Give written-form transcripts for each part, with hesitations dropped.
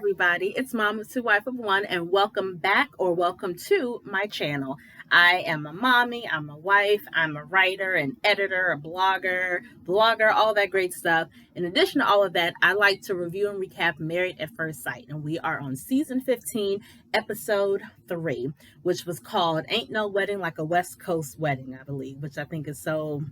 everybody, it's Mama to Wife of One, and welcome back or welcome to my channel. I am a mommy, I'm a wife, I'm a writer, an editor, a blogger, all that great stuff. In addition to all of that, I like to review and recap Married at First Sight, and we are on season 15, episode 3, which was called Ain't No Wedding Like a West Coast Wedding, I believe, which I think is so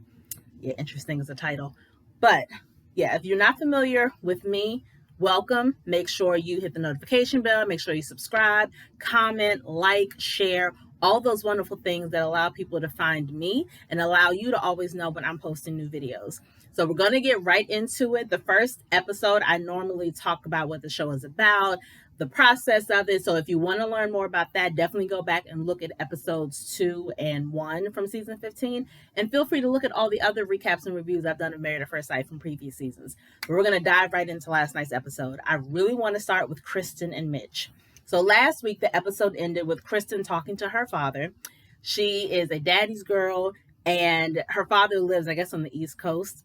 interesting as a title. But yeah, if you're not familiar with me, welcome. Make sure you hit the notification bell. Make sure you subscribe, comment, like, share, all those wonderful things that allow people to find me and allow you to always know when I'm posting new videos. So we're going to get right into it. The first episode, I normally talk about what the show is about, the process of it. So if you want to learn more about that, definitely go back and look at episodes 2 and 1 from season 15. And feel free to look at all the other recaps and reviews I've done of Married at First Sight from previous seasons. But we're going to dive right into last night's episode. I really want to start with Kristen and Mitch. So last week, the episode ended with Kristen talking to her father. She is a daddy's girl, and her father lives, I guess, on the East Coast.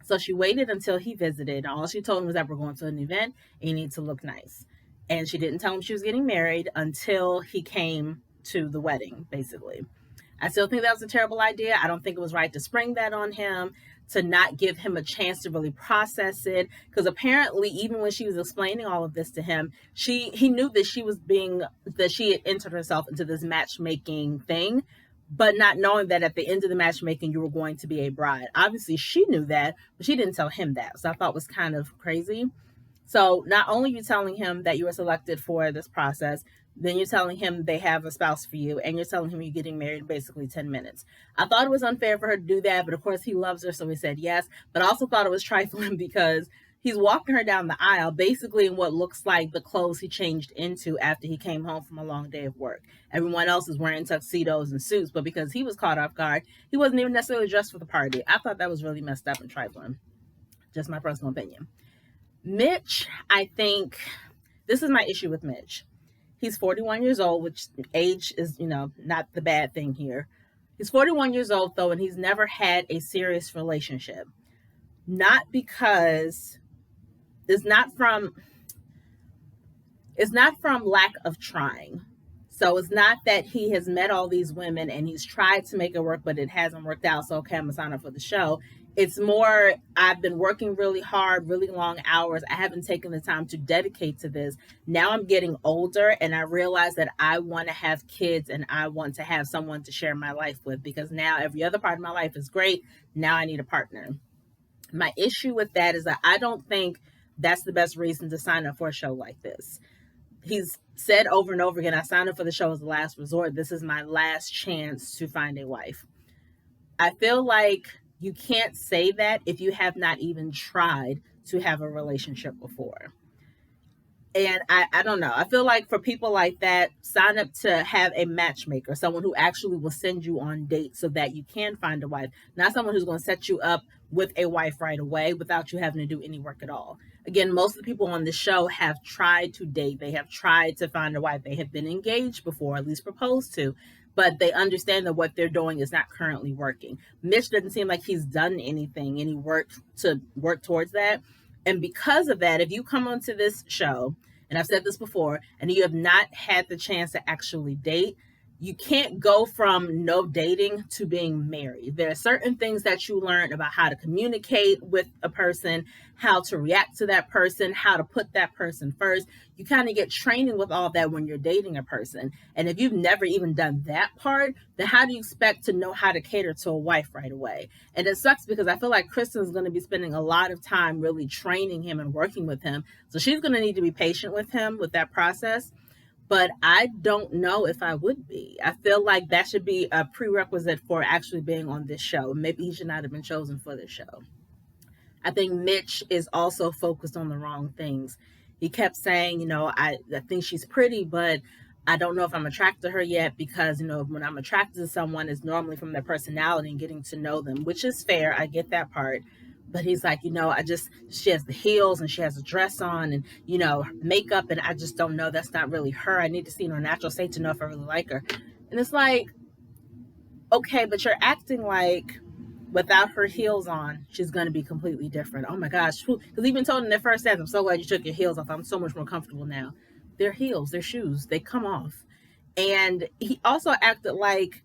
So she waited until he visited. All she told him was that we're going to an event and you need to look nice. And she didn't tell him she was getting married until he came to the wedding, basically. I still think that was a terrible idea. I don't think it was right to spring that on him, to not give him a chance to really process it. Because apparently, even when she was explaining all of this to him, he knew that she had entered herself into this matchmaking thing, but not knowing that at the end of the matchmaking, you were going to be a bride. Obviously, she knew that, but she didn't tell him that. So I thought it was kind of crazy. So not only are you telling him that you were selected for this process, then you're telling him they have a spouse for you, and you're telling him you're getting married in basically 10 minutes. I thought it was unfair for her to do that, but of course he loves her, so he said yes. But I also thought it was trifling because he's walking her down the aisle, basically in what looks like the clothes he changed into after he came home from a long day of work. Everyone else is wearing tuxedos and suits, but because he was caught off guard, he wasn't even necessarily dressed for the party. I thought that was really messed up and trifling. Just my personal opinion. Mitch, I think this is my issue with Mitch. He's 41 years old, which age is, not the bad thing here. He's 41 years old, though, and he's never had a serious relationship. Not because it's not from lack of trying. So it's not that he has met all these women and he's tried to make it work, but it hasn't worked out. So, okay, I'm going to sign up for the show. It's more, I've been working really hard, really long hours. I haven't taken the time to dedicate to this. Now I'm getting older and I realize that I want to have kids and I want to have someone to share my life with, because now every other part of my life is great. Now I need a partner. My issue with that is that I don't think that's the best reason to sign up for a show like this. He's said over and over again, I signed up for the show as the last resort. This is my last chance to find a wife. I feel like you can't say that if you have not even tried to have a relationship before. And I don't know. I feel like for people like that, sign up to have a matchmaker, someone who actually will send you on dates so that you can find a wife, not someone who's going to set you up with a wife right away without you having to do any work at all. Again, most of the people on the show have tried to date. They have tried to find a wife. They have been engaged before, at least proposed to, but they understand that what they're doing is not currently working. Mitch doesn't seem like he's done any work to work towards that. And because of that, if you come onto this show, and I've said this before, and you have not had the chance to actually date, you can't go from no dating to being married. There are certain things that you learn about how to communicate with a person, how to react to that person, how to put that person first. You kind of get training with all that when you're dating a person. And if you've never even done that part, then how do you expect to know how to cater to a wife right away? And it sucks because I feel like Kristen's going to be spending a lot of time really training him and working with him. So she's going to need to be patient with him with that process. But I don't know if I would be. I feel like that should be a prerequisite for actually being on this show. Maybe he should not have been chosen for this show. I think Mitch is also focused on the wrong things. He kept saying, I think she's pretty, but I don't know if I'm attracted to her yet because, when I'm attracted to someone, it's normally from their personality and getting to know them, which is fair. I get that part. But he's like, she has the heels and she has a dress on and, makeup. And I just don't know. That's not really her. I need to see her natural state to know if I really like her. And it's like, okay, but you're acting like without her heels on, she's going to be completely different. Oh my gosh. Because even told in their first dance, I'm so glad you took your heels off. I'm so much more comfortable now. Their heels, their shoes, they come off. And he also acted like,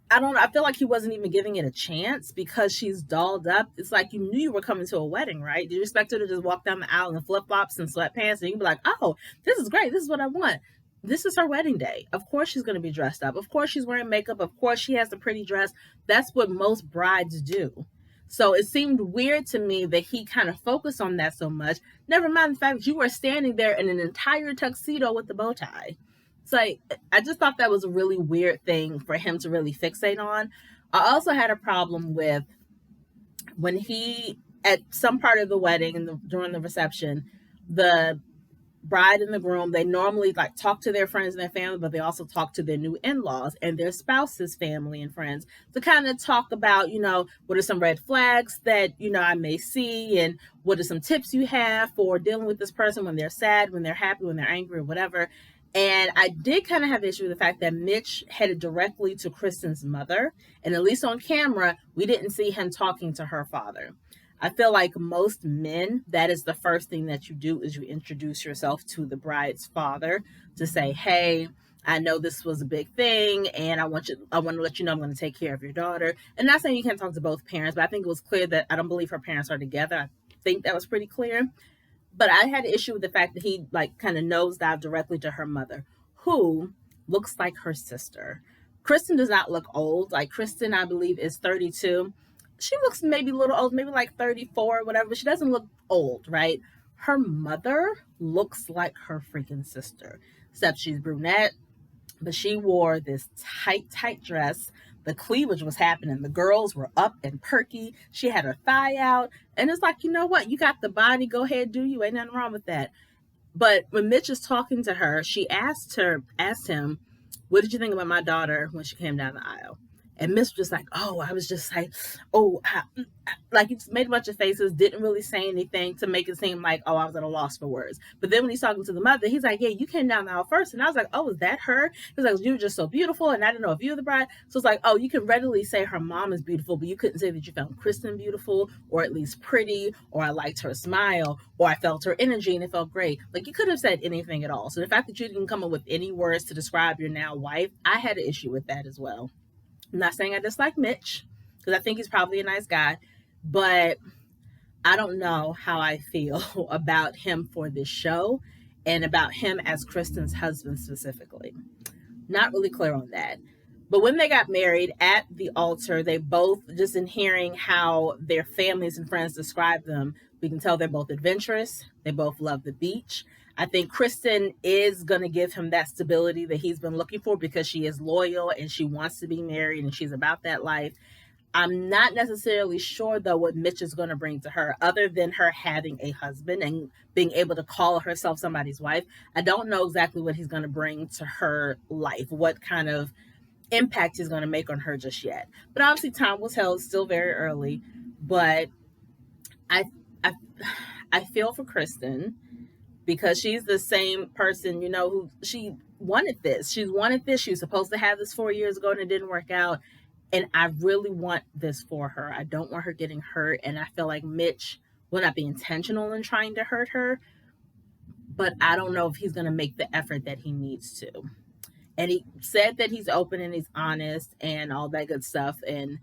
I don't know, I feel like he wasn't even giving it a chance because she's dolled up. It's like you knew you were coming to a wedding, right? Did you expect her to just walk down the aisle in flip-flops and sweatpants and you'd be like, oh, this is great. This is what I want. This is her wedding day. Of course she's going to be dressed up. Of course she's wearing makeup. Of course she has a pretty dress. That's what most brides do. So it seemed weird to me that he kind of focused on that so much. Never mind the fact that you were standing there in an entire tuxedo with the bow tie. It's like, I just thought that was a really weird thing for him to really fixate on. I also had a problem with when he, at some part of the wedding and during the reception, the bride and the groom, they normally like talk to their friends and their family, but they also talk to their new in-laws and their spouse's family and friends to kind of talk about, what are some red flags that, I may see, and what are some tips you have for dealing with this person when they're sad, when they're happy, when they're angry, or whatever. And I did kind of have issue with the fact that Mitch headed directly to Kristen's mother. And at least on camera, we didn't see him talking to her father. I feel like most men, that is the first thing that you do is you introduce yourself to the bride's father to say, hey, I know this was a big thing and I want to let you know I'm going to take care of your daughter. And not saying you can't talk to both parents, but I think it was clear that I don't believe her parents are together. I think that was pretty clear. But I had an issue with the fact that he kind of nosedived directly to her mother, who looks like her sister. Kristen does not look old. Like Kristen, I believe, is 32. She looks maybe a little old, maybe like 34 or whatever, but she doesn't look old, right? Her mother looks like her freaking sister, except she's brunette, but she wore this tight dress. The cleavage was happening. The girls were up and perky. She had her thigh out. And it's like, you know what? You got the body. Go ahead, do you. Ain't nothing wrong with that. But when Mitch is talking to her, she asked him, what did you think about my daughter when she came down the aisle? And Mitch was just like, oh, I was just like, oh, like he just made a bunch of faces, didn't really say anything to make it seem like, oh, I was at a loss for words. But then when he's talking to the mother, he's like, yeah, you came down the aisle first. And I was like, oh, is that her? He's like, you were just so beautiful. And I didn't know if you were the bride. So it's like, oh, you can readily say her mom is beautiful, but you couldn't say that you found Kristen beautiful or at least pretty, or I liked her smile, or I felt her energy and it felt great. Like you could have said anything at all. So the fact that you didn't come up with any words to describe your now wife, I had an issue with that as well. I'm not saying I dislike Mitch, because I think he's probably a nice guy, but I don't know how I feel about him for this show and about him as Kristen's husband specifically. Not really clear on that. But when they got married at the altar, they both, just in hearing how their families and friends describe them, we can tell they're both adventurous. They both love the beach. I think Kristen is going to give him that stability that he's been looking for because she is loyal and she wants to be married and she's about that life. I'm not necessarily sure, though, what Mitch is going to bring to her other than her having a husband and being able to call herself somebody's wife. I don't know exactly what he's going to bring to her life, what kind of impact he's going to make on her just yet. But obviously time will tell. It's still very early. But I feel for Kristen, because she's the same person, who she wanted this. She wanted this. She was supposed to have this 4 years ago and it didn't work out. And I really want this for her. I don't want her getting hurt. And I feel like Mitch will not be intentional in trying to hurt her. But I don't know if he's going to make the effort that he needs to. And he said that he's open and he's honest and all that good stuff. And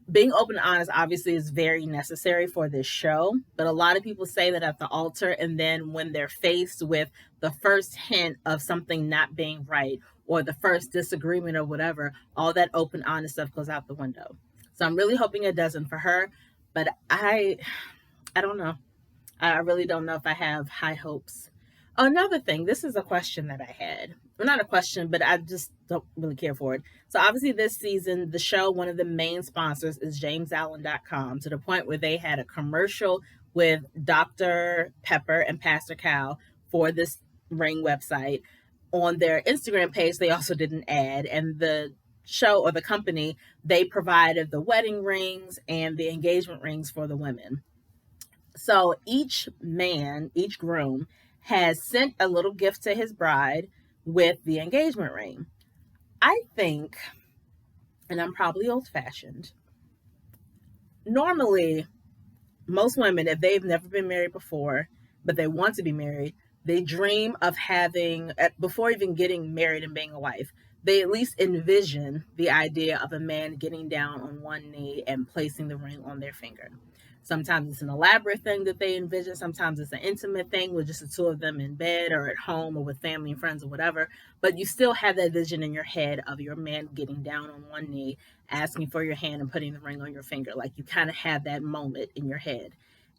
being open and honest obviously is very necessary for this show, but a lot of people say that at the altar, and then when they're faced with the first hint of something not being right or the first disagreement or whatever, all that open, honest stuff goes out the window. So I'm really hoping it doesn't for her, but I don't know. I really don't know if I have high hopes. Another thing, this is a question that I had. Well, not a question, but I just don't really care for it. So obviously this season, the show, one of the main sponsors is JamesAllen.com, to the point where they had a commercial with Dr. Pepper and Pastor Cal for this ring website. On their Instagram page, they also did an ad, and the show or the company, they provided the wedding rings and the engagement rings for the women. So each groom has sent a little gift to his bride with the engagement ring. I think, and I'm probably old-fashioned, normally most women, if they've never been married before, but they want to be married, they dream of having, before even getting married and being a wife, they at least envision the idea of a man getting down on one knee and placing the ring on their finger. Sometimes it's an elaborate thing that they envision. Sometimes it's an intimate thing with just the two of them in bed or at home or with family and friends or whatever. But you still have that vision in your head of your man getting down on one knee, asking for your hand and putting the ring on your finger. Like you kind of have that moment in your head.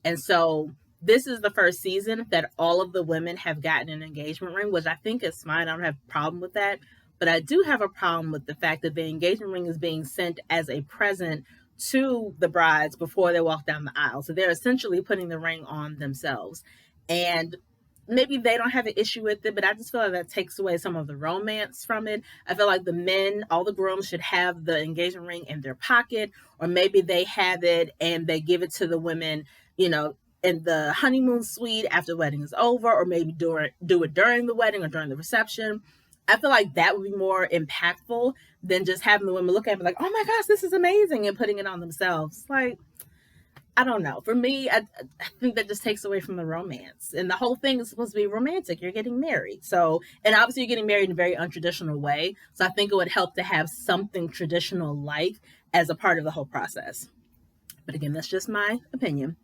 And so this is the first season that all of the women have gotten an engagement ring, which I think is fine. I don't have a problem with that. But I do have a problem with the fact that the engagement ring is being sent as a present to the brides before they walk down the aisle. So they're essentially putting the ring on themselves. And maybe they don't have an issue with it, but I just feel like that takes away some of the romance from it. I feel like the men, all the grooms should have the engagement ring in their pocket, or maybe they have it and they give it to the women, you know, in the honeymoon suite after the wedding is over, or maybe do it during the wedding or during the reception. I feel like that would be more impactful than just having the women look at it like, oh my gosh, this is amazing, and putting it on themselves. Like, I don't know. For me, I think that just takes away from the romance. And the whole thing is supposed to be romantic. You're getting married. So, and obviously you're getting married in a very untraditional way. So I think it would help to have something traditional like as a part of the whole process. But again, that's just my opinion.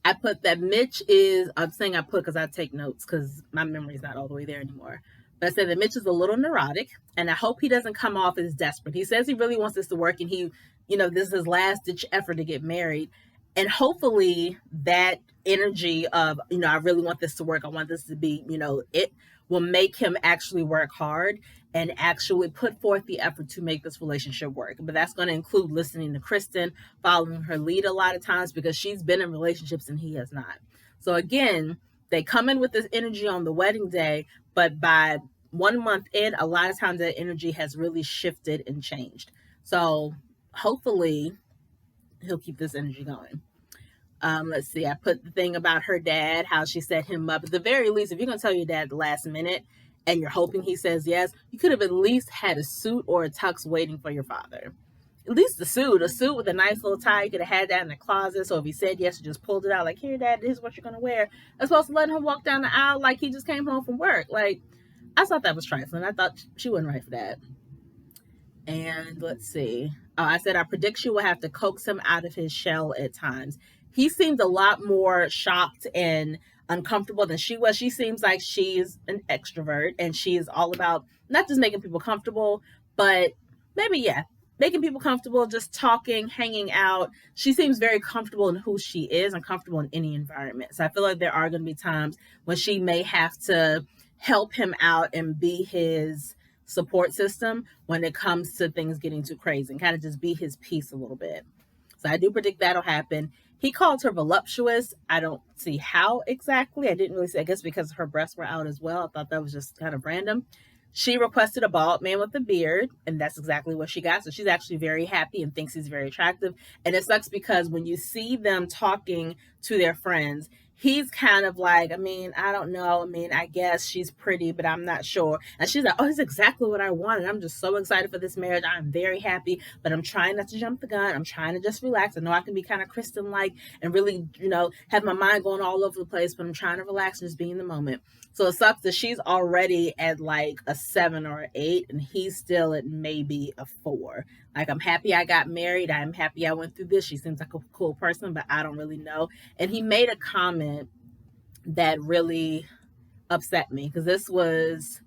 I put that Mitch is, I'm saying I put because I take notes because my memory's not all the way there anymore. But I said that Mitch is a little neurotic, and I hope he doesn't come off as desperate. He says he really wants this to work, and he, you know, this is his last ditch effort to get married. And hopefully that energy of, you know, I really want this to work, I want this to be, you know, it will make him actually work hard and actually put forth the effort to make this relationship work. But that's going to include listening to Kristen, following her lead a lot of times, because she's been in relationships and he has not. So again, they come in with this energy on the wedding day, but by 1 month in, a lot of times that energy has really shifted and changed. So hopefully he'll keep this energy going. Let's see, I put the thing about her dad, how she set him up. At the very least, if you're going to tell your dad the last minute and you're hoping he says yes, you could have at least had a suit or a tux waiting for your father. At least a suit with a nice little tie. You could have had that in the closet. So if he said yes, you just pulled it out like, here, Dad, this is what you're going to wear. As opposed to letting him walk down the aisle like he just came home from work. Like, I thought that was trifling. I thought she wasn't right for that. And let's see. I said, I predict she will have to coax him out of his shell at times. He seemed a lot more shocked and uncomfortable than she was. She seems like she's an extrovert and she is all about not just making people comfortable, but maybe, making people comfortable, just talking, hanging out. She seems very comfortable in who she is and comfortable in any environment. So I feel like there are going to be times when she may have to help him out and be his support system when it comes to things getting too crazy, and kind of just be his peace a little bit. So I do predict that'll happen. He called her voluptuous. I don't see how exactly. I didn't really see, I guess because her breasts were out as well. I thought that was just kind of random. She requested a bald man with a beard, and that's exactly what she got. So she's actually very happy and thinks he's very attractive. And it sucks because when you see them talking to their friends, he's kind of like, I mean, I don't know. I mean, I guess she's pretty, but I'm not sure. And she's like, oh, it's exactly what I wanted. I'm just so excited for this marriage. I'm very happy, but I'm trying not to jump the gun. I'm trying to just relax. I know I can be kind of Kristen-like and really, have my mind going all over the place, but I'm trying to relax and just be in the moment. So it sucks that she's already at like a 7 or an 8, and he's still at maybe a 4. Like, I'm happy I got married. I'm happy I went through this. She seems like a cool person, but I don't really know. And he made a comment that really upset me, because this was,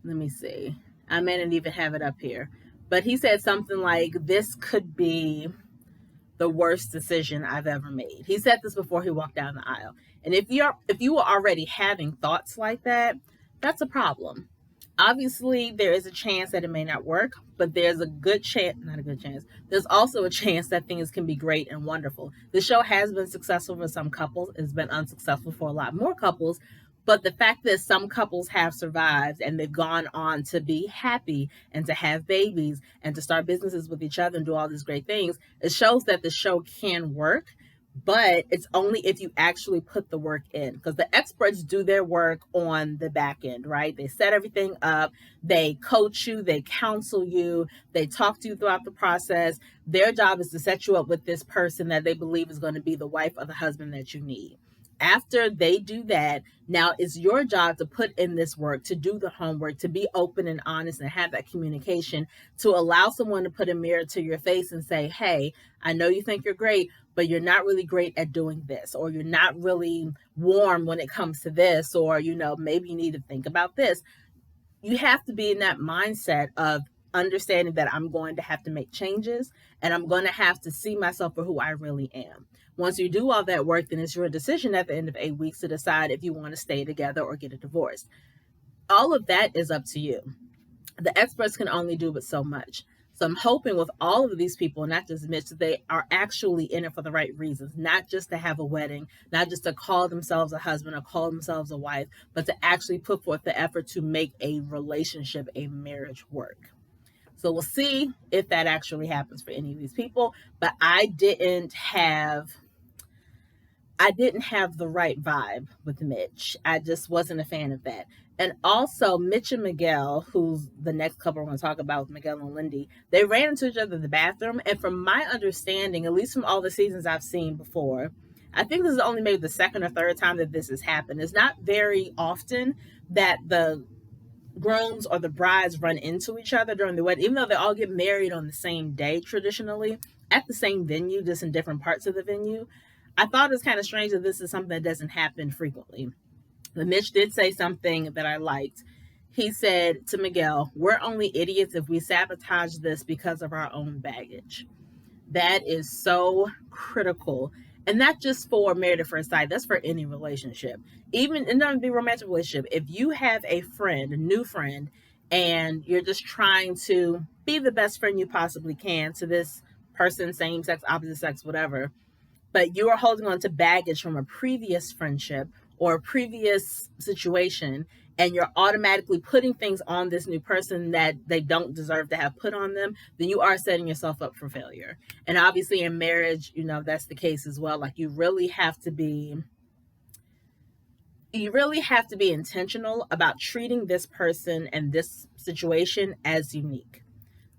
let me see. I may not even have it up here. But he said something like, this could be the worst decision I've ever made. He said this before he walked down the aisle. And if you were already having thoughts like that, that's a problem. Obviously, there is a chance that it may not work, but there's a good chance, not a good chance, there's also a chance that things can be great and wonderful. The show has been successful for some couples. It's been unsuccessful for a lot more couples. But the fact that some couples have survived and they've gone on to be happy and to have babies and to start businesses with each other and do all these great things, it shows that the show can work. but it's only if you actually put the work in, because the experts do their work on the back end, right? They set everything up, they coach you, they counsel you, they talk to you throughout the process. Their job is to set you up with this person that they believe is going to be the wife or the husband that you need. After they do that, now it's your job to put in this work, to do the homework, to be open and honest and have that communication, to allow someone to put a mirror to your face and say, hey, I know you think you're great, but you're not really great at doing this, or you're not really warm when it comes to this, or, maybe you need to think about this. You have to be in that mindset of understanding that I'm going to have to make changes and I'm going to have to see myself for who I really am. Once you do all that work, then it's your decision at the end of 8 weeks to decide if you want to stay together or get a divorce. All of that is up to you. The experts can only do but so much. So I'm hoping with all of these people, not just Mitch, that they are actually in it for the right reasons, not just to have a wedding, not just to call themselves a husband or call themselves a wife, but to actually put forth the effort to make a relationship, a marriage work. So we'll see if that actually happens for any of these people. But I didn't have the right vibe with Mitch. I just wasn't a fan of that. And also, Mitch and Miguel, who's the next couple we're going to talk about with Miguel and Lindy, they ran into each other in the bathroom. And from my understanding, at least from all the seasons I've seen before, I think this is only maybe the second or third time that this has happened. It's not very often that the grooms or the brides run into each other during the wedding, even though they all get married on the same day traditionally at the same venue, just in different parts of the venue. I thought it was kind of strange that this is something that doesn't happen frequently. But Mitch did say something that I liked. He said to Miguel, we're only idiots if we sabotage this because of our own baggage. That is so critical. And not just for married at first sight, that's for any relationship. Even in the romantic relationship, if you have a friend, a new friend, and you're just trying to be the best friend you possibly can to this person, same sex, opposite sex, whatever, but you are holding on to baggage from a previous friendship or a previous situation, and you're automatically putting things on this new person that they don't deserve to have put on them, then you are setting yourself up for failure. And obviously in marriage, that's the case as well. Like you really have to be intentional about treating this person and this situation as unique.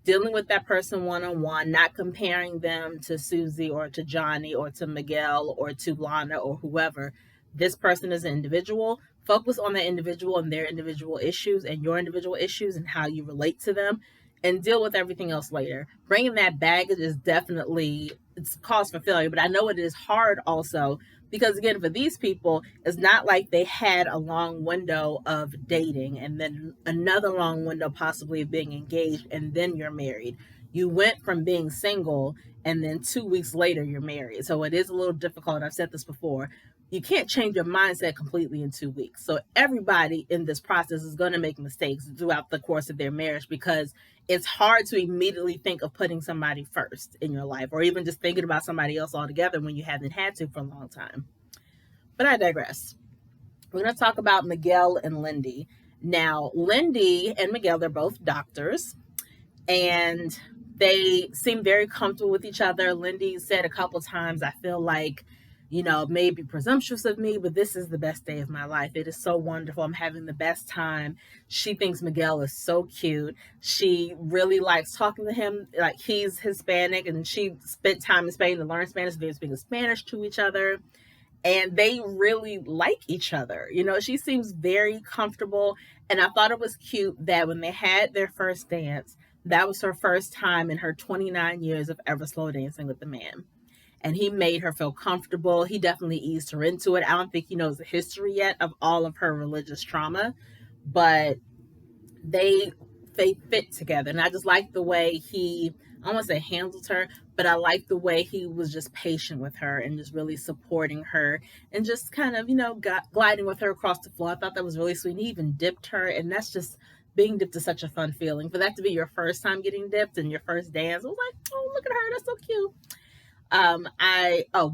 Dealing with that person one-on-one, not comparing them to Susie or to Johnny or to Miguel or to Lana or whoever. This person is an individual. Focus on the individual and their individual issues and your individual issues and how you relate to them, and deal with everything else later. Bringing that baggage is definitely, it's cause for failure, but I know it is hard also because, again, for these people, it's not like they had a long window of dating and then another long window possibly of being engaged and then you're married. You went from being single and then 2 weeks later you're married. So it is a little difficult. I've said this before. You can't change your mindset completely in 2 weeks. So everybody in this process is going to make mistakes throughout the course of their marriage because it's hard to immediately think of putting somebody first in your life or even just thinking about somebody else altogether when you haven't had to for a long time. But I digress. We're going to talk about Miguel and Lindy. Now, Lindy and Miguel, they're both doctors, and they seem very comfortable with each other. Lindy said a couple times, I feel like, maybe presumptuous of me, but this is the best day of my life. It is so wonderful. I'm having the best time. She thinks Miguel is so cute. She really likes talking to him. Like, he's Hispanic, and she spent time in Spain to learn Spanish. They're speaking Spanish to each other, and they really like each other. She seems very comfortable, and I thought it was cute that when they had their first dance, that was her first time in her 29 years of ever slow dancing with a man. And he made her feel comfortable. He definitely eased her into it. I don't think he knows the history yet of all of her religious trauma, but they fit together. And I just like the way he, I don't want to say handled her, but I like the way he was just patient with her and just really supporting her and just kind of, gliding with her across the floor. I thought that was really sweet. He even dipped her, and that's just, being dipped is such a fun feeling. For that to be your first time getting dipped and your first dance, I was like, oh, look at her, that's so cute.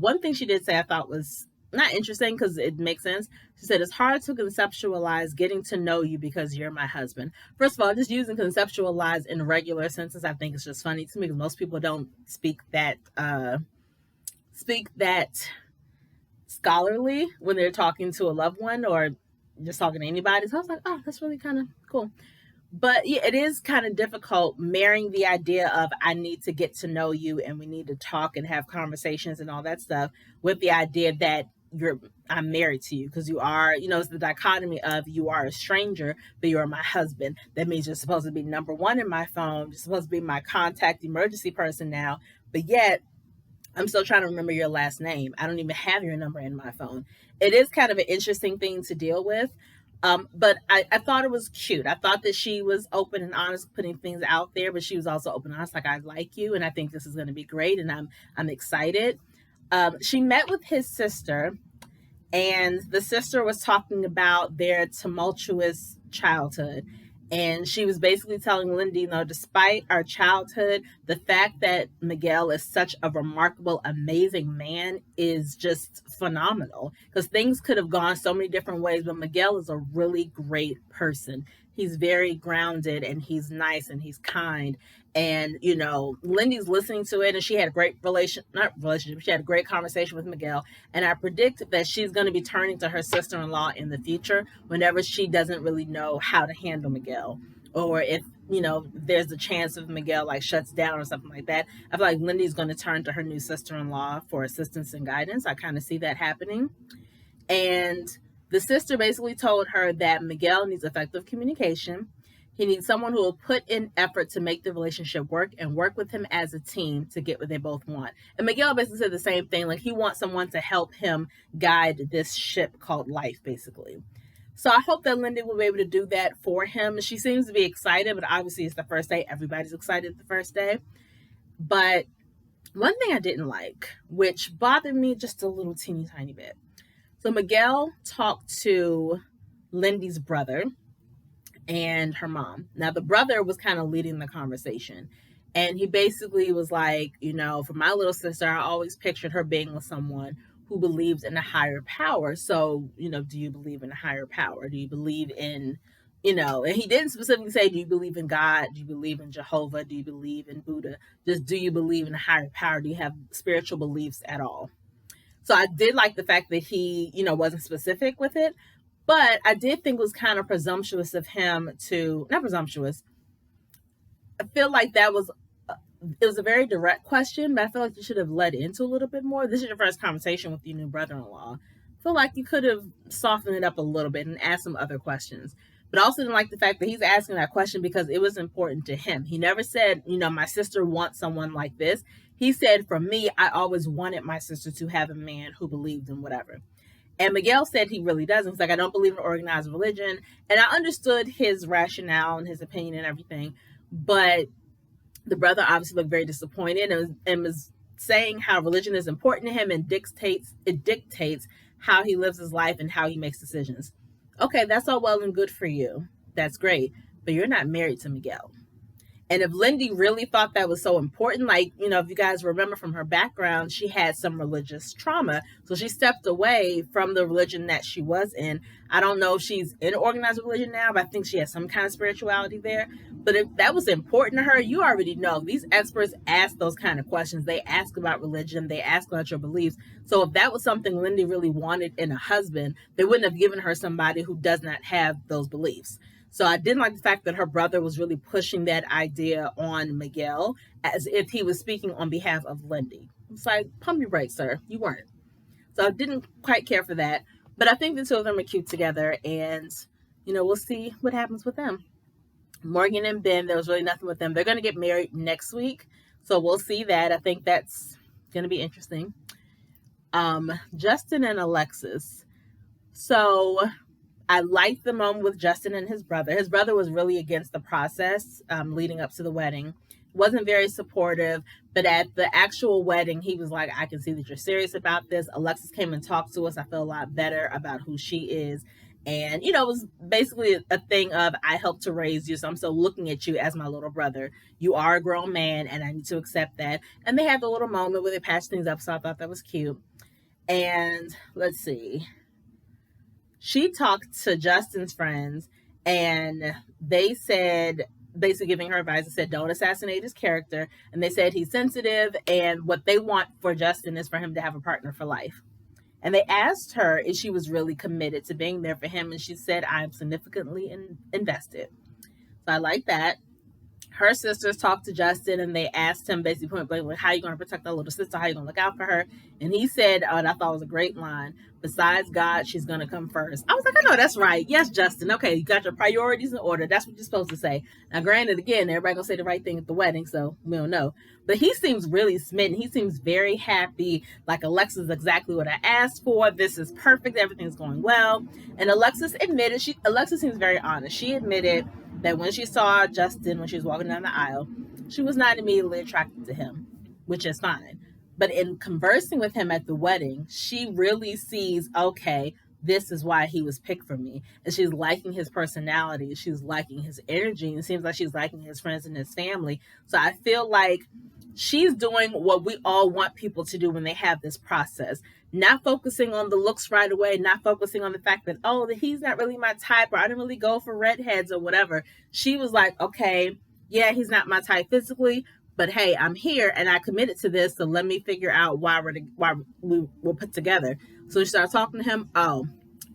One thing she did say I thought was not interesting because it makes sense. She said, it's hard to conceptualize getting to know you because you're my husband. First of all, just using conceptualize in regular sentences, I think it's just funny to me because most people don't speak that speak that scholarly when they're talking to a loved one or just talking to anybody. So I was like, oh, that's really kind of cool. But yeah, it is kind of difficult marrying the idea of I need to get to know you and we need to talk and have conversations and all that stuff with the idea that I'm married to you, because you are, it's the dichotomy of you are a stranger, but you are my husband. That means you're supposed to be number one in my phone. You're supposed to be my contact emergency person now. But yet I'm still trying to remember your last name. I don't even have your number in my phone. It is kind of an interesting thing to deal with. But I thought it was cute. I thought that she was open and honest, putting things out there, but she was also open and honest, like, I like you, and I think this is going to be great, and I'm excited. She met with his sister, and the sister was talking about their tumultuous childhood. And she was basically telling Lindy, despite our childhood, the fact that Miguel is such a remarkable, amazing man is just phenomenal, because things could have gone so many different ways, but Miguel is a really great person. He's very grounded and he's nice and he's kind. And, Lindy's listening to it, and she had a great she had a great conversation with Miguel. And I predict that she's going to be turning to her sister-in-law in the future whenever she doesn't really know how to handle Miguel. Or if, there's a chance of Miguel shuts down or something like that. I feel like Lindy's going to turn to her new sister-in-law for assistance and guidance. I kind of see that happening. And the sister basically told her that Miguel needs effective communication. He needs someone who will put in effort to make the relationship work and work with him as a team to get what they both want. And Miguel basically said the same thing. He wants someone to help him guide this ship called life, basically. So I hope that Lindy will be able to do that for him. She seems to be excited, but obviously it's the first day. Everybody's excited the first day. But one thing I didn't like, which bothered me just a little teeny tiny bit. So Miguel talked to Lindy's brother and her mom. Now, the brother was kind of leading the conversation. And he basically was like, for my little sister, I always pictured her being with someone who believes in a higher power. So, do you believe in a higher power? Do you believe in, and he didn't specifically say, do you believe in God? Do you believe in Jehovah? Do you believe in Buddha? Just, do you believe in a higher power? Do you have spiritual beliefs at all? So I did like the fact that he, wasn't specific with it. But I did think it was kind of presumptuous of him to, not presumptuous, I feel like it was a very direct question, but I feel like you should have led into a little bit more. This is your first conversation with your new brother-in-law. I feel like you could have softened it up a little bit and asked some other questions. But I also didn't like the fact that he's asking that question because it was important to him. He never said, my sister wants someone like this. He said, for me, I always wanted my sister to have a man who believed in whatever. And Miguel said he really doesn't. He's like, I don't believe in organized religion. And I understood his rationale and his opinion and everything. But the brother obviously looked very disappointed and was saying how religion is important to him and it dictates how he lives his life and how he makes decisions. Okay, that's all well and good for you. That's great. But you're not married to Miguel. And if Lindy really thought that was so important, if you guys remember from her background, she had some religious trauma. So she stepped away from the religion that she was in. I don't know if she's in organized religion now, but I think she has some kind of spirituality there. But if that was important to her, you already know these experts ask those kind of questions. They ask about religion. They ask about your beliefs. So if that was something Lindy really wanted in a husband, they wouldn't have given her somebody who does not have those beliefs. So I didn't like the fact that her brother was really pushing that idea on Miguel as if he was speaking on behalf of Lindy. It's like, pump your brakes, sir. You weren't. So I didn't quite care for that. But I think the two of them are cute together. And, we'll see what happens with them. Morgan and Ben, there was really nothing with them. They're going to get married next week. So we'll see that. I think that's going to be interesting. Justin and Alexis. So I liked the moment with Justin and his brother. His brother was really against the process leading up to the wedding. Wasn't very supportive, but at the actual wedding, he was like, I can see that you're serious about this. Alexis came and talked to us. I feel a lot better about who she is. And, it was basically a thing of, I helped to raise you, so I'm still looking at you as my little brother. You are a grown man, and I need to accept that. And they had the little moment where they patched things up, so I thought that was cute. And let's see. She talked to Justin's friends, and they said basically giving her advice. They said, don't assassinate his character. And they said he's sensitive, and what they want for Justin is for him to have a partner for life. And they asked her if she was really committed to being there for him. And she said, I'm significantly invested. So I like that. Her sisters talked to Justin, and they asked him basically point blank, like, how are you going to protect our little sister? How are you going to look out for her? And he said, and I thought it was a great line, besides God, she's going to come first. I was like, I know that's right. Yes, Justin. Okay, you got your priorities in order. That's what you're supposed to say. Now, granted, again, everybody going to say the right thing at the wedding, so we don't know. But he seems really smitten. He seems very happy, like Alexis is exactly what I asked for. This is perfect. Everything's going well. And Alexis seems very honest. She admitted that when she saw Justin, when she was walking down the aisle, she was not immediately attracted to him, which is fine. But in conversing with him at the wedding, she really sees, okay, this is why he was picked for me. And she's liking his personality. She's liking his energy. And it seems like she's liking his friends and his family. So I feel like she's doing what we all want people to do when they have this process. Not focusing on the looks right away, not focusing on the fact that, oh, he's not really my type, or I didn't really go for redheads or whatever. She was like, okay, yeah, he's not my type physically, but hey, I'm here and I committed to this, so let me figure out why we were put together. So she started talking to him. Oh,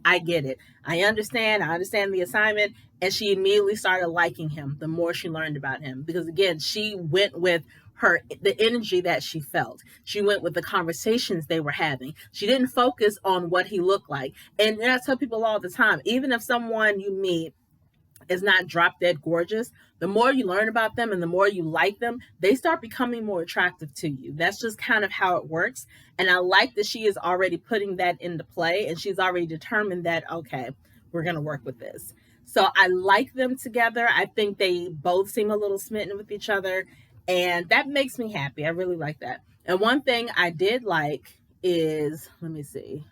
I get it. I understand the assignment. And she immediately started liking him the more she learned about him. Because again, she went with the energy that she felt. She went with the conversations they were having. She didn't focus on what he looked like. And I tell people all the time, even if someone you meet is not drop dead gorgeous, the more you learn about them and the more you like them, they start becoming more attractive to you. That's just kind of how it works. And I like that she is already putting that into play, and she's already determined that, okay, we're going to work with this. So I like them together. I think they both seem a little smitten with each other, and that makes me happy. I really like that. And one thing I did like is, let me see.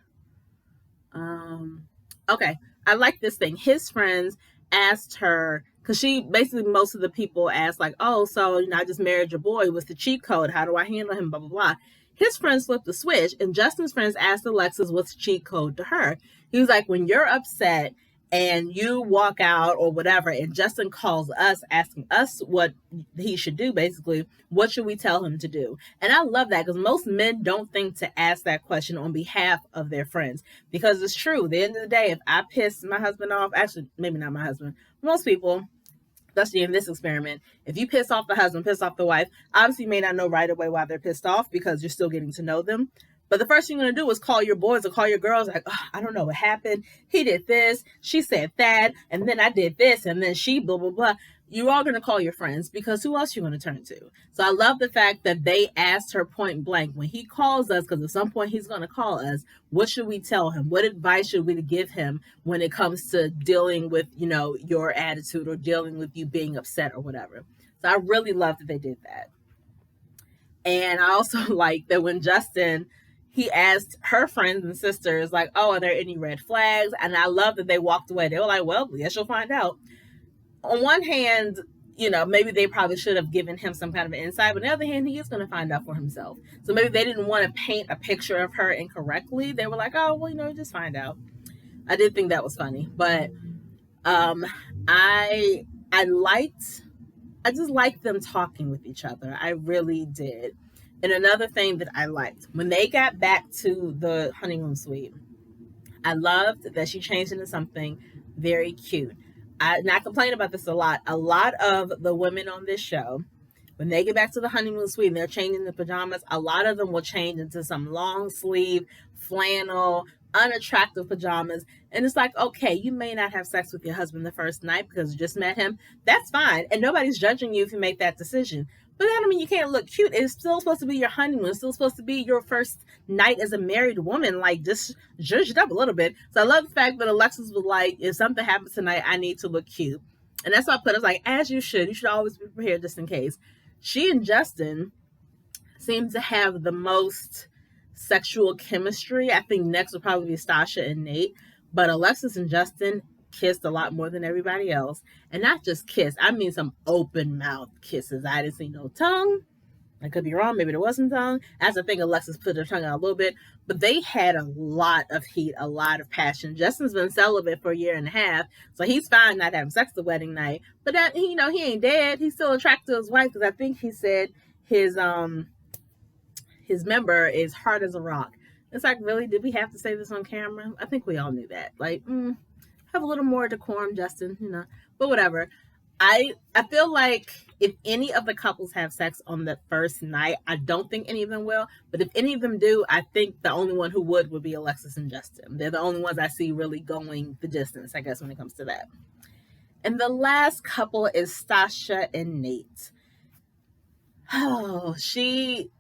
Okay, I like this thing. His friends asked her, because she basically, most of the people asked like, oh, so I just married your boy, what's the cheat code, how do I handle him, blah blah blah. His friends flipped the switch, and Justin's friends asked Alexis what's the cheat code to her. He was like, when you're upset and you walk out or whatever, and Justin calls us asking us what he should do, basically, what should we tell him to do? And I love that, because most men don't think to ask that question on behalf of their friends, because it's true. At the end of the day, if I piss my husband off, actually maybe not my husband, most people, especially in this experiment, if you piss off the husband, piss off the wife, obviously you may not know right away why they're pissed off, because you're still getting to know them. But the first thing you're going to do is call your boys or call your girls like, oh, I don't know what happened. He did this. She said that. And then I did this. And then she blah, blah, blah. You're all going to call your friends, because who else are you going to turn to? So I love the fact that they asked her point blank, when he calls us, because at some point he's going to call us, what should we tell him? What advice should we give him when it comes to dealing with, your attitude or dealing with you being upset or whatever? So I really love that they did that. And I also like that when Justin, he asked her friends and sisters, like, oh, are there any red flags? And I love that they walked away. They were like, well, yes, you'll find out. On one hand, maybe they probably should have given him some kind of insight. But on the other hand, he is going to find out for himself. So maybe they didn't want to paint a picture of her incorrectly. They were like, oh, well, just find out. I did think that was funny. But I just liked them talking with each other. I really did. And another thing that I liked, when they got back to the honeymoon suite, I loved that she changed into something very cute. I complain about this a lot. A lot of the women on this show, when they get back to the honeymoon suite and they're changing the pajamas, a lot of them will change into some long sleeve, flannel, unattractive pajamas. And it's like, okay, you may not have sex with your husband the first night because you just met him. That's fine. And nobody's judging you if you make that decision. But that don't mean you can't look cute. It's still supposed to be your honeymoon. It's still supposed to be your first night as a married woman. Like, just zhuzh it up a little bit. So I love the fact that Alexis was like, if something happens tonight, I need to look cute. And that's why I put it. I was like, as you should. You should always be prepared just in case. She and Justin seem to have the most sexual chemistry. I think next will probably be Stasha and Nate. But Alexis and Justin kissed a lot more than everybody else. And not just kiss. I mean some open mouth kisses. I didn't see no tongue. I could be wrong. Maybe there wasn't tongue. As I think Alexis put her tongue out a little bit, but they had a lot of heat, a lot of passion. Justin's been celibate for a year and a half, so he's fine not having sex the wedding night. But that, you know, he ain't dead. He's still attracted to his wife because I think he said his member is hard as a rock. It's like, really, did we have to say this on camera? I think we all knew that. Like, have a little more decorum, Justin, you know. But whatever. I feel like if any of the couples have sex on the first night, I don't think any of them will. But if any of them do, I think the only one who would be Alexis and Justin. They're the only ones I see really going the distance, I guess, when it comes to that. And the last couple is Stasha and Nate. Oh,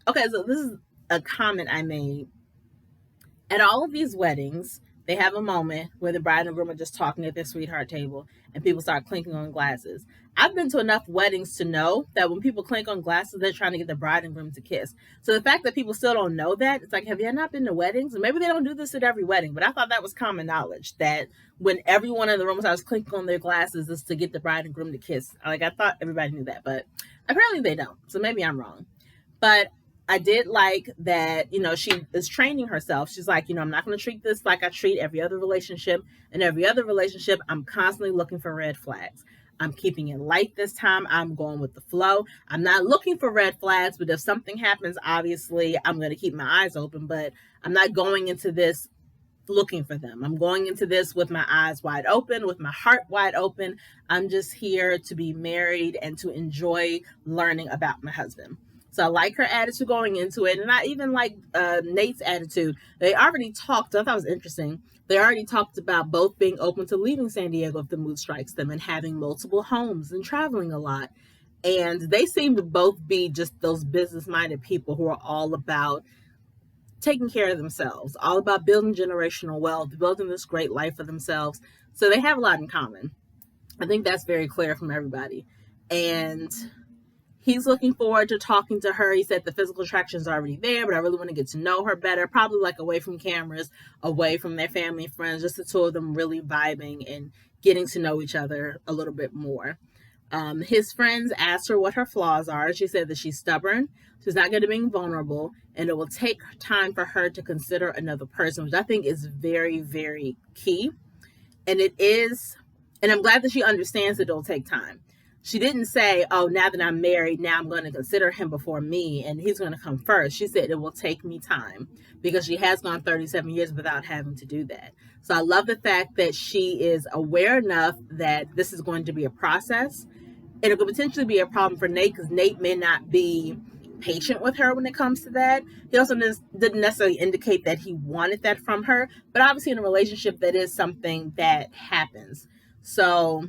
okay, so this is a comment I made. At all of these weddings, they have a moment where the bride and groom are just talking at their sweetheart table and people start clinking on glasses. I've been to enough weddings to know that when people clink on glasses, they're trying to get the bride and groom to kiss. So the fact that people still don't know that, it's like, have you not been to weddings? And maybe they don't do this at every wedding, but I thought that was common knowledge that when everyone in the room starts clinking on their glasses, is to get the bride and groom to kiss. Like, I thought everybody knew that, but apparently they don't. So maybe I'm wrong. But I did like that, you know, she is training herself. She's like, you know, I'm not going to treat this like I treat every other relationship. In every other relationship, I'm constantly looking for red flags. I'm keeping it light this time. I'm going with the flow. I'm not looking for red flags, but if something happens, obviously, I'm going to keep my eyes open. But I'm not going into this looking for them. I'm going into this with my eyes wide open, with my heart wide open. I'm just here to be married and to enjoy learning about my husband. So I like her attitude going into it. And I even like Nate's attitude. They already talked, I thought it was interesting. They already talked about both being open to leaving San Diego if the mood strikes them and having multiple homes and traveling a lot. And they seem to both be just those business-minded people who are all about taking care of themselves, all about building generational wealth, building this great life for themselves. So they have a lot in common. I think that's very clear from everybody. And he's looking forward to talking to her. He said the physical attraction is already there, but I really want to get to know her better, probably like away from cameras, away from their family and friends, just the two of them really vibing and getting to know each other a little bit more. His friends asked her what her flaws are. She said that she's stubborn, she's not good at being vulnerable, and it will take time for her to consider another person, which I think is very, very key. And it is, and I'm glad that she understands that it'll take time. She didn't say, oh, now that I'm married, now I'm going to consider him before me and he's going to come first. She said it will take me time because she has gone 37 years without having to do that. So I love the fact that she is aware enough that this is going to be a process. And it could potentially be a problem for Nate because Nate may not be patient with her when it comes to that. He also didn't necessarily indicate that he wanted that from her. But obviously in a relationship, that is something that happens. So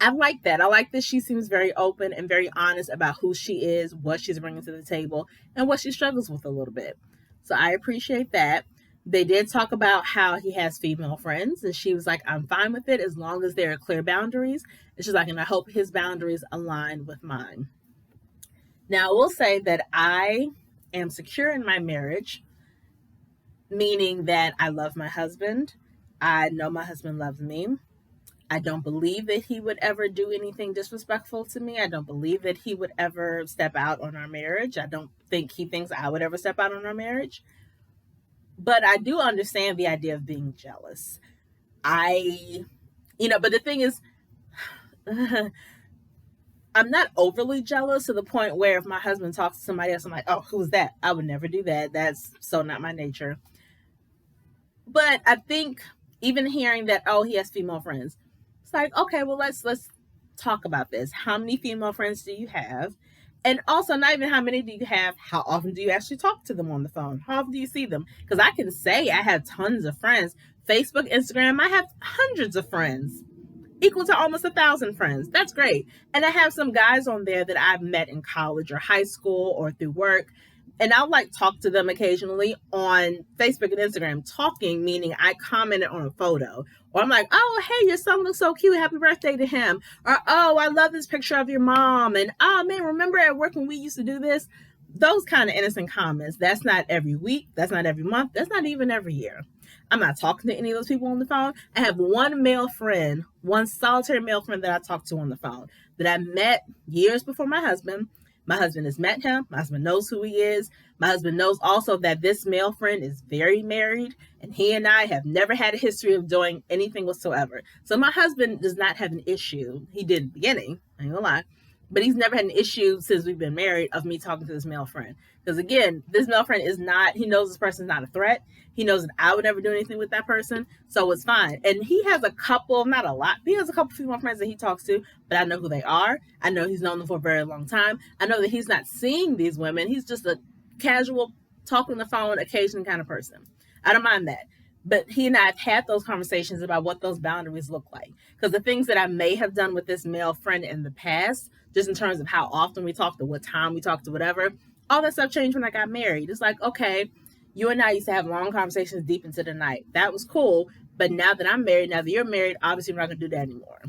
I like that. I like that she seems very open and very honest about who she is, what she's bringing to the table, and what she struggles with a little bit. So I appreciate that. They did talk about how he has female friends, and she was like, I'm fine with it as long as there are clear boundaries. And she's like, and I hope his boundaries align with mine. Now, I will say that I am secure in my marriage, meaning that I love my husband. I know my husband loves me. I don't believe that he would ever do anything disrespectful to me. I don't believe that he would ever step out on our marriage. I don't think he thinks I would ever step out on our marriage. But I do understand the idea of being jealous. But the thing is, I'm not overly jealous to the point where if my husband talks to somebody else, I'm like, oh, who's that? I would never do that. That's so not my nature. But I think even hearing that, oh, he has female friends, it's like, okay, well, let's talk about this. How many female friends do you have? And also, not even how many do you have, how often do you actually talk to them on the phone? How often do you see them? Because I can say I have tons of friends. Facebook, Instagram, I have hundreds of friends, equal to almost 1,000 friends. That's great. And I have some guys on there that I've met in college or high school or through work. And I'll talk to them occasionally on Facebook and Instagram. Talking, meaning I commented on a photo. Or I'm like, oh, hey, your son looks so cute. Happy birthday to him. Or, oh, I love this picture of your mom. And, oh, man, remember at work when we used to do this? Those kind of innocent comments. That's not every week. That's not every month. That's not even every year. I'm not talking to any of those people on the phone. I have one male friend, one solitary male friend that I talk to on the phone that I met years before my husband. My husband has met him. My husband knows who he is. My husband knows also that this male friend is very married, and he and I have never had a history of doing anything whatsoever. So my husband does not have an issue. He did in the beginning, I ain't gonna lie, but he's never had an issue since we've been married of me talking to this male friend. Because again, this male friend is not, he knows this person's not a threat. He knows that I would never do anything with that person. So it's fine. And he has a couple, not a lot, but he has a couple female friends that he talks to, but I know who they are. I know he's known them for a very long time. I know that he's not seeing these women. He's just a casual, talk on the phone, occasion kind of person. I don't mind that. But he and I have had those conversations about what those boundaries look like. Because the things that I may have done with this male friend in the past, just in terms of how often we talked or what time we talked or whatever, all that stuff changed when I got married. It's like, okay, you and I used to have long conversations deep into the night. That was cool. But now that I'm married, now that you're married, obviously we're not going to do that anymore.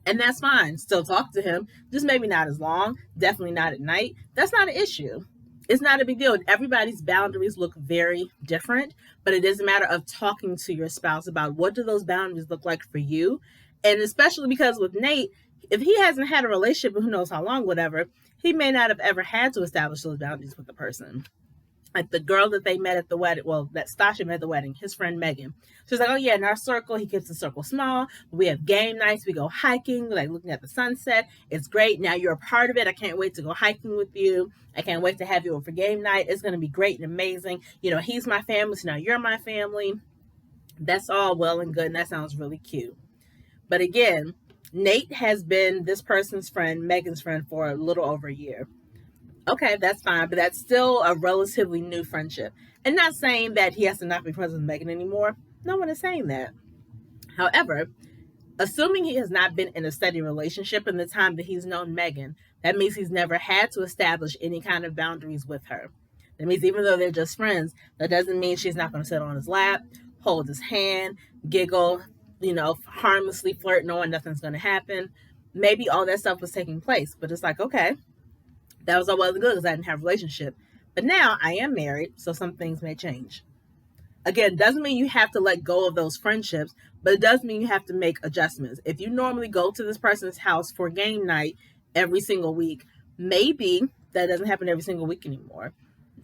And that's fine. Still talk to him. Just maybe not as long. Definitely not at night. That's not an issue. It's not a big deal. Everybody's boundaries look very different, but it is a matter of talking to your spouse about what do those boundaries look like for you. And especially because with Nate, if he hasn't had a relationship in who knows how long, whatever, he may not have ever had to establish those boundaries with the person. Like the girl that they met at the wedding, well, that Stasha met at the wedding, his friend Megan. She's like, oh yeah, in our circle, he keeps the circle small. We have game nights. We go hiking, like looking at the sunset. It's great. Now you're a part of it. I can't wait to go hiking with you. I can't wait to have you over for game night. It's going to be great and amazing. You know, he's my family, so now you're my family. That's all well and good, and that sounds really cute. But again, Nate has been this person's friend, Megan's friend, for a little over a year. Okay, that's fine, but that's still a relatively new friendship. And not saying that he has to not be friends with Megan anymore. No one is saying that. However, assuming he has not been in a steady relationship in the time that he's known Megan, that means he's never had to establish any kind of boundaries with her. That means even though they're just friends, that doesn't mean she's not going to sit on his lap, hold his hand, giggle, you know, harmlessly flirt, knowing nothing's going to happen. Maybe all that stuff was taking place, but it's like, okay, that was all well and good because I didn't have a relationship. But now I am married, so some things may change. Again, doesn't mean you have to let go of those friendships, but it does mean you have to make adjustments. If you normally go to this person's house for game night every single week, maybe that doesn't happen every single week anymore.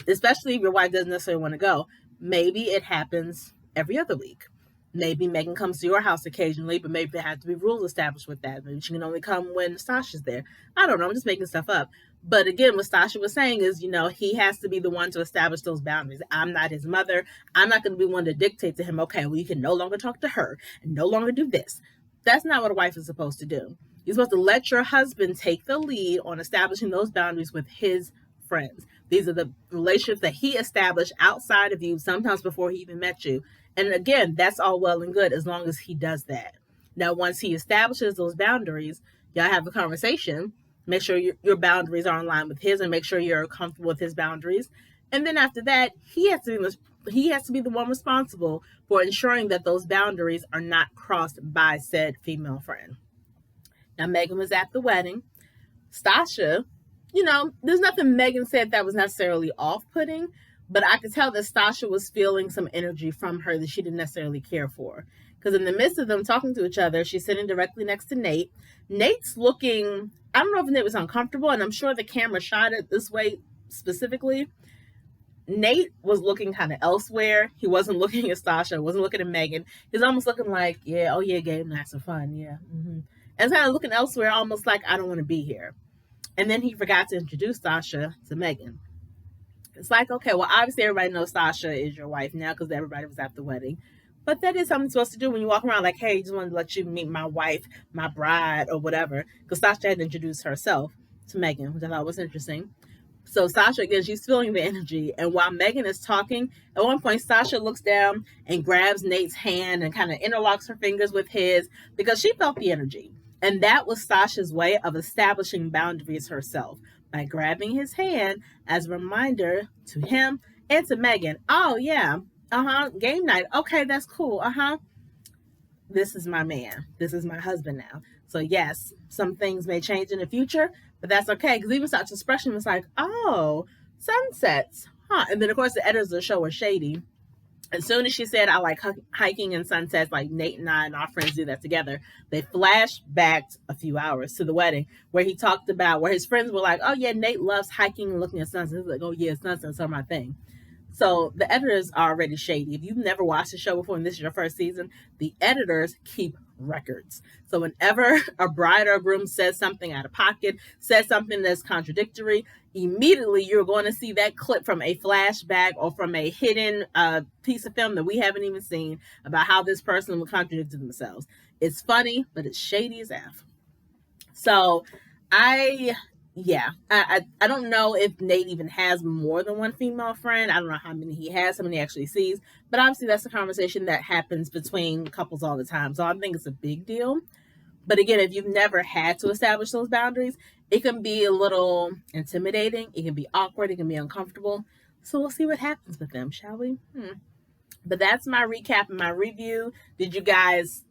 Especially if your wife doesn't necessarily want to go. Maybe it happens every other week. Maybe Megan comes to your house occasionally, but maybe there have to be rules established with that. Maybe she can only come when Stasha's there. I don't know. I'm just making stuff up. But again, what Stasha was saying is, you know, he has to be the one to establish those boundaries. I'm not his mother. I'm not going to be one to dictate to him, okay, well, you can no longer talk to her and no longer do this. That's not what a wife is supposed to do. You're supposed to let your husband take the lead on establishing those boundaries with his friends. These are the relationships that he established outside of you, sometimes before he even met you. And again, that's all well and good as long as he does that. Now, once he establishes those boundaries, y'all have a conversation. Make sure your boundaries are in line with his and make sure you're comfortable with his boundaries. And then after that, he has to be the one responsible for ensuring that those boundaries are not crossed by said female friend. Now, Megan was at the wedding. Stasha, you know, there's nothing Megan said that was necessarily off-putting, but I could tell that Stasha was feeling some energy from her that she didn't necessarily care for. Because in the midst of them talking to each other, she's sitting directly next to Nate. Nate's looking, I don't know if Nate was uncomfortable, and I'm sure the camera shot it this way specifically. Nate was looking kind of elsewhere. He wasn't looking at Stasha, wasn't looking at Megan. He's almost looking like, yeah, oh yeah, game nights are fun, yeah. Mm-hmm. And kind of looking elsewhere, almost like, I don't want to be here. And then he forgot to introduce Stasha to Megan. It's like, okay, well, obviously everybody knows Stasha is your wife now because everybody was at the wedding. But that is something you're supposed to do when you walk around like, hey, just wanted to let you meet my wife, my bride, or whatever. Because Stasha had introduced herself to Megan, which I thought was interesting. So Stasha, again, she's feeling the energy. And while Megan is talking, at one point, Stasha looks down and grabs Nate's hand and kind of interlocks her fingers with his because she felt the energy. And that was Stasha's way of establishing boundaries herself by grabbing his hand as a reminder to him and to Megan. Oh, yeah. Game night. Okay, that's cool. This is my man. This is my husband now. So yes, some things may change in the future, but that's okay. Because even Sasha's expression was like, oh, sunsets. And then, of course, the editors of the show were shady As soon as she said, I like hiking and sunsets, like Nate and I and our friends do that together, they flashed back a few hours to the wedding where he talked about where his friends were like, oh, yeah, Nate loves hiking and looking at sunsets. He's like, oh, yeah, sunsets are my thing. So the editors are already shady. If you've never watched the show before and this is your first season, the editors keep records. So whenever a bride or groom says something out of pocket, says something that's contradictory, immediately you're going to see that clip from a flashback or from a hidden piece of film that we haven't even seen about how this person will contradict themselves. It's funny, but it's shady as F. So I yeah, I don't know if Nate even has more than one female friend. I don't know how many he has, how many he actually sees, but obviously that's a conversation that happens between couples all the time. So I think it's a big deal. But again, if you've never had to establish those boundaries, it can be a little intimidating. It can be awkward. It can be uncomfortable. So we'll see what happens with them, shall we? But that's my recap and my review. Did you guys,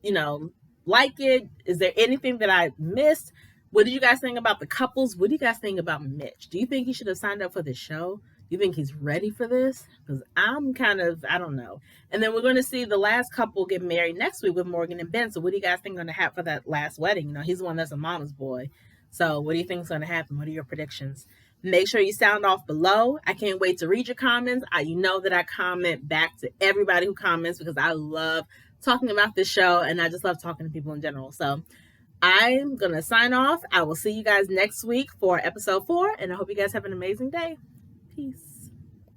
like it? Is there anything that I missed? What did you guys think about the couples? What do you guys think about Mitch? Do you think he should have signed up for the show? Do you think he's ready for this? Because I don't know. And then we're going to see the last couple get married next week with Morgan and Ben. So what do you guys think going to happen for that last wedding? He's the one that's a mama's boy. So what do you think is going to happen? What are your predictions? Make sure you sound off below. I can't wait to read your comments. You know that I comment back to everybody who comments because I love talking about this show and I just love talking to people in general. So I'm going to sign off. I will see you guys next week for episode 4 and I hope you guys have an amazing day. Peace.